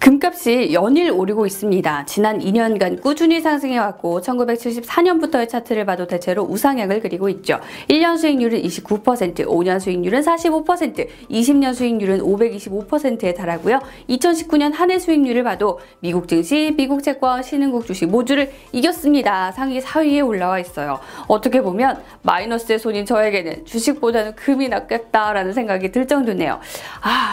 금값이 연일 오르고 있습니다. 지난 2년간 꾸준히 상승해왔고 1974년부터의 차트를 봐도 대체로 우상향을 그리고 있죠. 1년 수익률은 29%, 5년 수익률은 45%, 20년 수익률은 525%에 달하고요. 2019년 한 해 수익률을 봐도 미국 증시, 미국 채권, 신흥국 주식 모두를 이겼습니다. 상위 4위에 올라와 있어요. 어떻게 보면 마이너스의 손인 저에게는 주식보다는 금이 낫겠다라는 생각이 들 정도네요.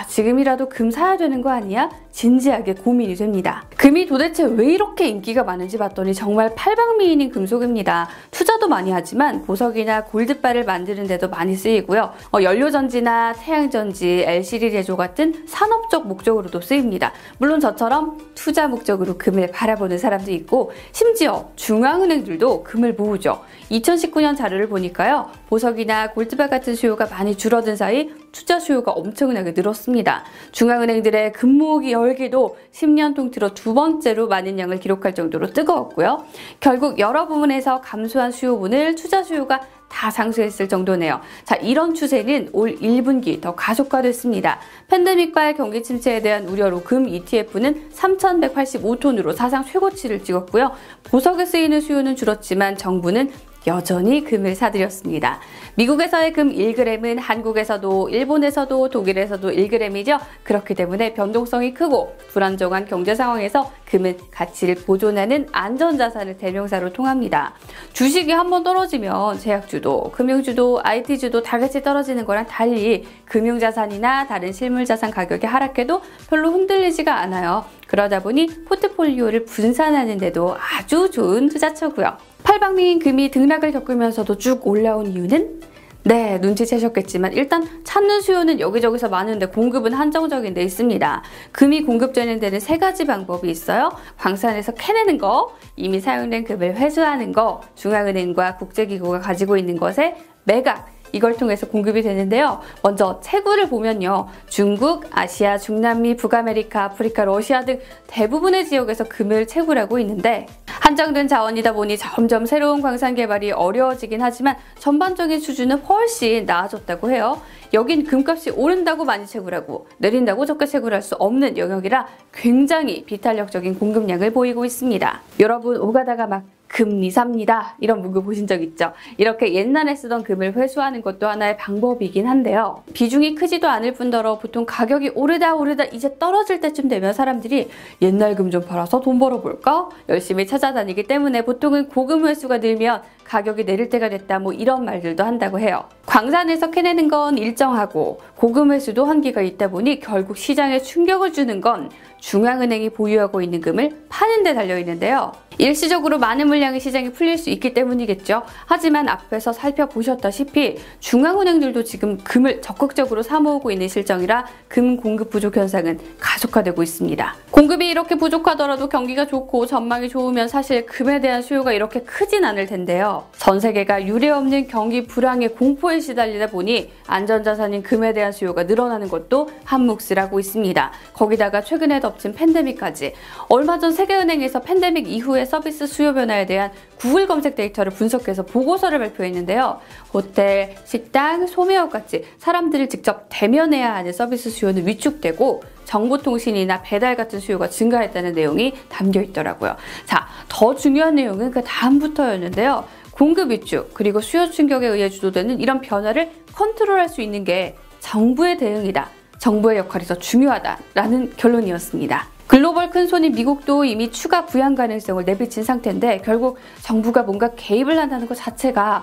지금이라도 금 사야 되는 거 아니야? 진지하게 고민이 됩니다. 금이 도대체 왜 이렇게 인기가 많은지 봤더니 정말 팔방미인인 금속입니다. 투자도 많이 하지만 보석이나 골드바를 만드는 데도 많이 쓰이고요. 연료전지나 태양전지, LCD 제조 같은 산업적 목적으로도 쓰입니다. 물론 저처럼 투자 목적으로 금을 바라보는 사람도 있고 심지어 중앙은행들도 금을 모으죠. 2019년 자료를 보니까요. 보석이나 골드바 같은 수요가 많이 줄어든 사이 투자 수요가 엄청나게 늘었습니다. 중앙은행들의 금 모으기 열기도 10년 통틀어 두 번째로 많은 양을 기록할 정도로 뜨거웠고요. 결국 여러 부분에서 감소한 수요분을 투자 수요가 다 상쇄했을 정도네요. 자, 이런 추세는 올 1분기 더 가속화됐습니다. 팬데믹발 경기 침체에 대한 우려로 금 ETF는 3,185톤으로 사상 최고치를 찍었고요. 보석에 쓰이는 수요는 줄었지만 정부는 여전히 금을 사들였습니다. 미국에서의 금 1g은 한국에서도 일본에서도 독일에서도 1g이죠. 그렇기 때문에 변동성이 크고 불안정한 경제 상황에서 금은 가치를 보존하는 안전자산을 대명사로 통합니다. 주식이 한번 떨어지면 제약주도, 금융주도, IT주도 다 같이 떨어지는 거랑 달리 금융자산이나 다른 실물자산 가격이 하락해도 별로 흔들리지가 않아요. 그러다 보니 포트폴리오를 분산하는 데도 아주 좋은 투자처고요. 팔방미인 금이 등락을 겪으면서도 쭉 올라온 이유는? 네, 눈치채셨겠지만 일단 찾는 수요는 여기저기서 많은데 공급은 한정적인 데 있습니다. 금이 공급되는 데는 세 가지 방법이 있어요. 광산에서 캐내는 거, 이미 사용된 금을 회수하는 거, 중앙은행과 국제기구가 가지고 있는 것에 매각, 이걸 통해서 공급이 되는데요. 먼저 채굴을 보면요. 중국, 아시아, 중남미, 북아메리카, 아프리카, 러시아 등 대부분의 지역에서 금을 채굴하고 있는데 한정된 자원이다 보니 점점 새로운 광산 개발이 어려워지긴 하지만 전반적인 수준은 훨씬 나아졌다고 해요. 여긴 금값이 오른다고 많이 채굴하고 내린다고 적게 채굴할 수 없는 영역이라 굉장히 비탄력적인 공급량을 보이고 있습니다. 여러분 오가다가 막 금이 삽니다. 이런 문구 보신 적 있죠? 이렇게 옛날에 쓰던 금을 회수하는 것도 하나의 방법이긴 한데요. 비중이 크지도 않을 뿐더러 보통 가격이 오르다 이제 떨어질 때쯤 되면 사람들이 옛날 금 좀 팔아서 돈 벌어볼까? 열심히 찾아다니기 때문에 보통은 고금 회수가 늘면 가격이 내릴 때가 됐다 뭐 이런 말들도 한다고 해요. 광산에서 캐내는 건 일정하고 고금 회수도 한계가 있다 보니 결국 시장에 충격을 주는 건 중앙은행이 보유하고 있는 금을 파는 데 달려있는데요. 일시적으로 많은 물량의 시장이 풀릴 수 있기 때문이겠죠. 하지만 앞에서 살펴보셨다시피 중앙은행들도 지금 금을 적극적으로 사모으고 있는 실정이라 금 공급 부족 현상은 가속화되고 있습니다. 공급이 이렇게 부족하더라도 경기가 좋고 전망이 좋으면 사실 금에 대한 수요가 이렇게 크진 않을 텐데요. 전 세계가 유례없는 경기 불황의 공포에 시달리다 보니 안전자산인 금에 대한 수요가 늘어나는 것도 한 몫을 하고 있습니다. 거기다가 최근에 덮친 팬데믹까지 얼마 전 세계은행에서 팬데믹 이후의 서비스 수요 변화에 대한 구글 검색 데이터를 분석해서 보고서를 발표했는데요. 호텔, 식당, 소매업같이 사람들을 직접 대면해야 하는 서비스 수요는 위축되고 정보통신이나 배달 같은 수요가 증가했다는 내용이 담겨 있더라고요. 자, 더 중요한 내용은 그 다음부터였는데요. 공급 위축 그리고 수요 충격에 의해 주도되는 이런 변화를 컨트롤할 수 있는 게 정부의 대응이다. 정부의 역할이 더 중요하다라는 결론이었습니다. 글로벌 큰손인 미국도 이미 추가 부양 가능성을 내비친 상태인데 결국 정부가 뭔가 개입을 한다는 것 자체가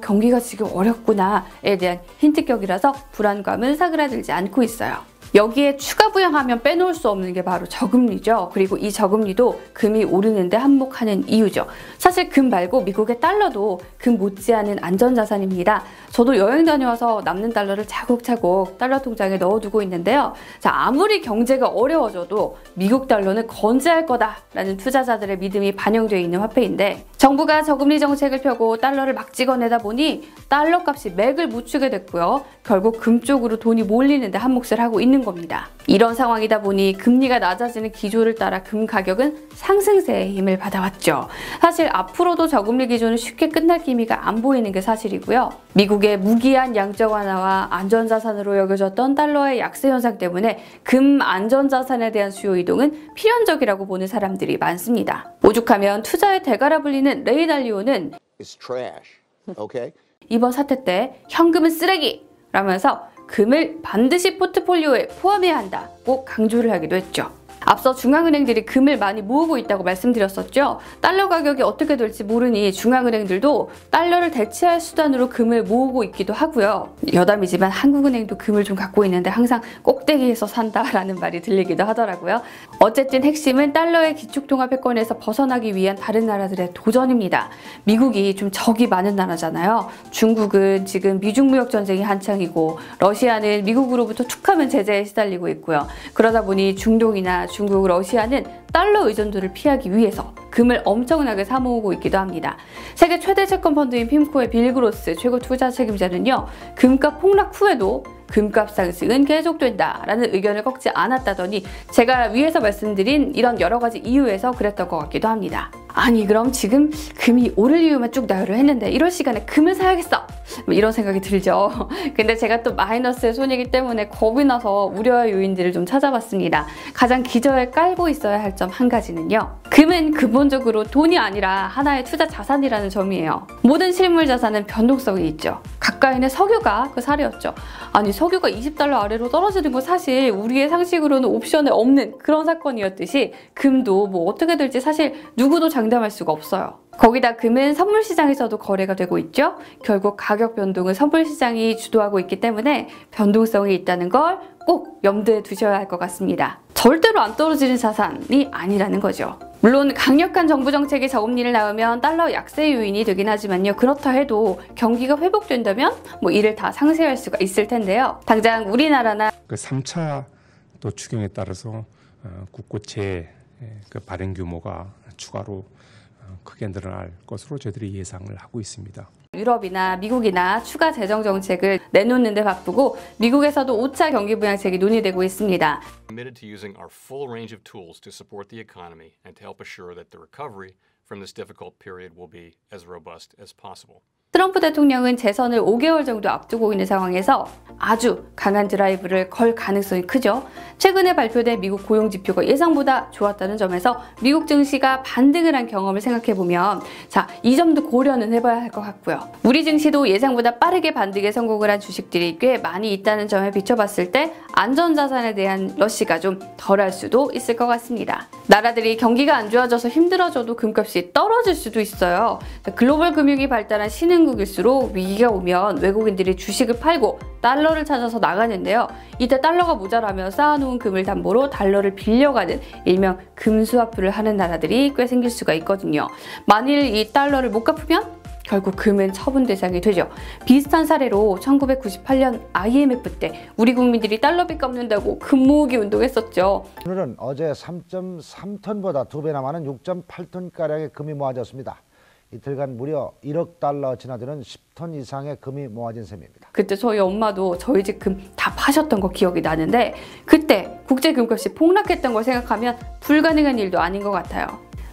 경기가 지금 어렵구나에 대한 힌트격이라서 불안감은 사그라들지 않고 있어요. 여기에 추가 부양하면 빼놓을 수 없는 게 바로 저금리죠. 그리고 이 저금리도 금이 오르는데 한몫하는 이유죠. 사실 금 말고 미국의 달러도 금 못지않은 안전자산입니다. 저도 여행 다녀와서 남는 달러를 차곡차곡 달러 통장에 넣어두고 있는데요. 자, 아무리 경제가 어려워져도 미국 달러는 건재할 거다라는 투자자들의 믿음이 반영되어 있는 화폐인데 정부가 저금리 정책을 펴고 달러를 막 찍어내다 보니 달러 값이 맥을 못 추게 됐고요. 결국 금 쪽으로 돈이 몰리는데 한몫을 하고 있는 겁니다. 이런 상황이다 보니 금리가 낮아지는 기조를 따라 금 가격은 상승세의 힘을 받아왔죠. 사실 앞으로도 저금리 기조는 쉽게 끝날 기미가 안 보이는 게 사실이고요. 미국의 무기한 양적 완화와 안전자산으로 여겨졌던 달러의 약세 현상 때문에 금 안전자산에 대한 수요 이동은 필연적이라고 보는 사람들이 많습니다. 오죽하면 투자의 대가라 불리는 레이 달리오는 Okay? 이번 사태 때 현금은 쓰레기! 라면서 금을 반드시 포트폴리오에 포함해야 한다고 강조를 하기도 했죠. 앞서 중앙은행들이 금을 많이 모으고 있다고 말씀드렸었죠. 달러 가격이 어떻게 될지 모르니 중앙은행들도 달러를 대체할 수단으로 금을 모으고 있기도 하고요. 여담이지만 한국은행도 금을 좀 갖고 있는데 항상 꼭대기에서 산다라는 말이 들리기도 하더라고요. 어쨌든 핵심은 달러의 기축통화패권에서 벗어나기 위한 다른 나라들의 도전입니다. 미국이 좀 적이 많은 나라잖아요. 중국은 지금 미중무역 전쟁이 한창이고 러시아는 미국으로부터 툭하면 제재에 시달리고 있고요. 그러다 보니 중동이나 중국, 러시아는 달러 의존도를 피하기 위해서 금을 엄청나게 사모으고 있기도 합니다. 세계 최대 채권 펀드인 핌코의 빌 그로스 최고 투자 책임자는요, 금값 폭락 후에도 금값 상승은 계속된다라는 의견을 꺾지 않았다더니 제가 위에서 말씀드린 이런 여러 가지 이유에서 그랬던 것 같기도 합니다. 아니 그럼 지금 금이 오를 이유만 쭉 나열을 했는데 이럴 시간에 금을 사야겠어! 뭐 이런 생각이 들죠. 근데 제가 또 마이너스의 손이기 때문에 겁이 나서 우려의 요인들을 좀 찾아봤습니다. 가장 기저에 깔고 있어야 할 점 한 가지는요. 금은 근본적으로 돈이 아니라 하나의 투자 자산이라는 점이에요. 모든 실물 자산은 변동성이 있죠. 가까이는 석유가 그 사례였죠. 아니 석유가 20달러 아래로 떨어지는 건 사실 우리의 상식으로는 옵션에 없는 그런 사건이었듯이 금도 뭐 어떻게 될지 사실 누구도 장담할 수가 없어요. 거기다 금은 선물 시장에서도 거래가 되고 있죠. 결국 가격 변동은 선물 시장이 주도하고 있기 때문에 변동성이 있다는 걸 꼭 염두에 두셔야 할 것 같습니다. 절대로 안 떨어지는 자산이 아니라는 거죠. 물론 강력한 정부 정책이 저금리를 낳으면 달러 약세 요인이 되긴 하지만요. 그렇다 해도 경기가 회복된다면 뭐 이를 다 상쇄할 수가 있을 텐데요. 당장 우리나라나 그 3차 또 추경에 따라서 국고채 그 발행 규모가 추가로 크게 늘어날 것으로 저희들이 예상을 하고 있습니다. 유럽이나 미국이나 추가 재정 정책을 내놓는 데 바쁘고 미국에서도 5차 경기 부양책이 논의되고 있습니다. Committed to using our full range of tools to support the economy and to help assure that the recovery from this difficult period will be as robust as possible. 트럼프 대통령은 재선을 5개월 정도 앞두고 있는 상황에서 아주 강한 드라이브를 걸 가능성이 크죠. 최근에 발표된 미국 고용지표가 예상보다 좋았다는 점에서 미국 증시가 반등을 한 경험을 생각해보면 자, 이 점도 고려는 해봐야 할 것 같고요. 우리 증시도 예상보다 빠르게 반등에 성공을 한 주식들이 꽤 많이 있다는 점에 비춰봤을 때 안전자산에 대한 러시가 좀 덜할 수도 있을 것 같습니다. 나라들이 경기가 안 좋아져서 힘들어져도 금값이 떨어질 수도 있어요. 글로벌 금융이 발달한 신흥국일수록 위기가 오면 외국인들이 주식을 팔고 달러를 찾아서 나가는데요. 이때 달러가 모자라면 쌓아놓은 금을 담보로 달러를 빌려가는 일명 금수화풀을 하는 나라들이 꽤 생길 수가 있거든요. 만일 이 달러를 못 갚으면 결국 금은 처분 대상이 되죠. 비슷한 사례로 1998년 IMF 때 우리 국민들이 달러빚 갚는다고 금 모으기 운동했었죠. 오늘은 어제 3.3톤보다 2배나 많은 6.8톤가량의 금이 모아졌습니다. 이틀간 무려 1억 달러 지나드는 10톤 이상의 금이 모아진 셈입니다. 그때 저희 엄마도 저희 집 금 다 파셨던 거 기억이 나는데 그때 국제금값이 폭락했던 걸 생각하면 불가능한 일도 아닌 것 같아요.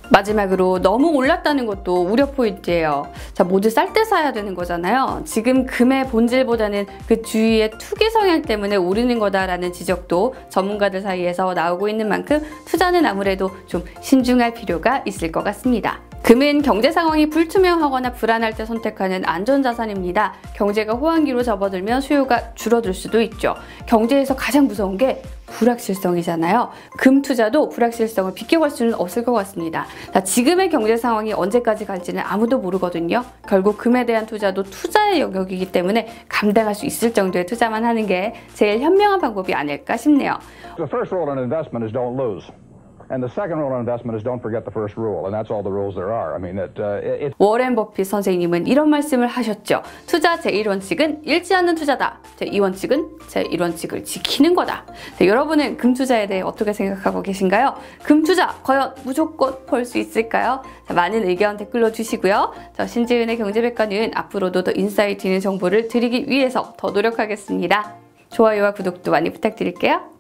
마지막으로 너무 올랐다는 것도 우려 포인트예요. 자, 모두 쌀 때 사야 되는 거잖아요. 지금 금의 본질보다는 그 주위의 투기 성향 때문에 오르는 거다라는 지적도 전문가들 사이에서 나오고 있는 만큼 투자는 아무래도 좀 신중할 필요가 있을 것 같습니다. 금은 경제 상황이 불투명하거나 불안할 때 선택하는 안전자산입니다. 경제가 호황기로 접어들면 수요가 줄어들 수도 있죠. 경제에서 가장 무서운 게 불확실성이잖아요. 금 투자도 불확실성을 비껴갈 수는 없을 것 같습니다. 자, 지금의 경제 상황이 언제까지 갈지는 아무도 모르거든요. 결국 금에 대한 투자도 투자의 영역이기 때문에 감당할 수 있을 정도의 투자만 하는 게 제일 현명한 방법이 아닐까 싶네요. The first rule in investment is don't lose. And the second rule in investment is don't forget the first rule. And that's all the rules there are. I mean, 워렌 버핏 선생님은 이런 말씀을 하셨죠. 투자 제1원칙은 잃지 않는 투자다. 제2원칙은 제1원칙을 지키는 거다. 자, 여러분은 금 투자에 대해 어떻게 생각하고 계신가요? 금 투자 과연 무조건 벌 수 있을까요? 자, 많은 의견 댓글로 주시고요. 저 신지은의 경제백과는 앞으로도 더 인사이트 있는 정보를 드리기 위해서 더 노력하겠습니다. 좋아요와 구독도 많이 부탁드릴게요.